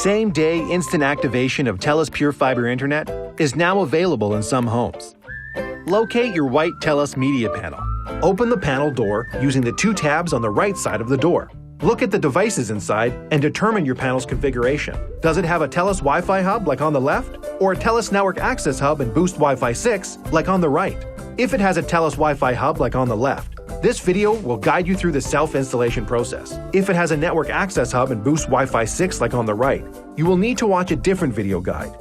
Same-day instant activation of TELUS Pure Fiber Internet is now available in some homes. Locate your white TELUS media panel. Open the panel door using the two tabs on the right side of the door. Look at the devices inside and determine your panel's configuration. Does it have a TELUS Wi-Fi Hub like on the left, or a TELUS Network Access Hub and Boost Wi-Fi 6 like on the right? If it has a TELUS Wi-Fi Hub like on the left, this video will guide you through the self-installation process. If it has a Network Access Hub and Boost Wi-Fi 6 like on the right, you will need to watch a different video guide.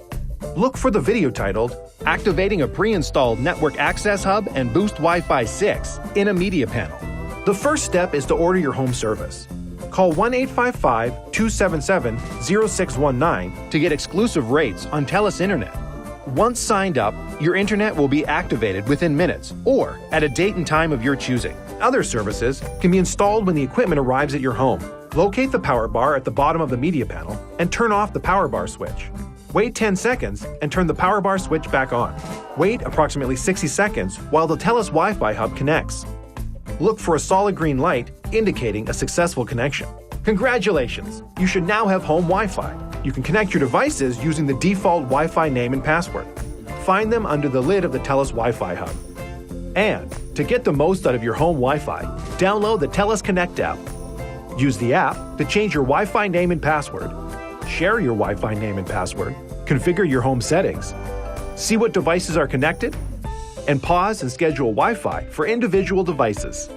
Look for the video titled, Activating a Pre-installed Network Access Hub and Boost Wi-Fi 6 in a Media Panel. The first step is to order your home service. Call 1-855-277-0619 to get exclusive rates on TELUS Internet. Once signed up, your internet will be activated within minutes or at a date and time of your choosing. Other services can be installed when the equipment arrives at your home. Locate the power bar at the bottom of the media panel and turn off the power bar switch. Wait 10 seconds and turn the power bar switch back on. Wait approximately 60 seconds while the TELUS Wi-Fi Hub connects. Look for a solid green light indicating a successful connection. Congratulations! You should now have home Wi-Fi. You can connect your devices using the default Wi-Fi name and password. Find them under the lid of the TELUS Wi-Fi Hub. And to get the most out of your home Wi-Fi, download the TELUS Connect app. Use the app to change your Wi-Fi name and password, share your Wi-Fi name and password, configure your home settings, see what devices are connected, and pause and schedule Wi-Fi for individual devices.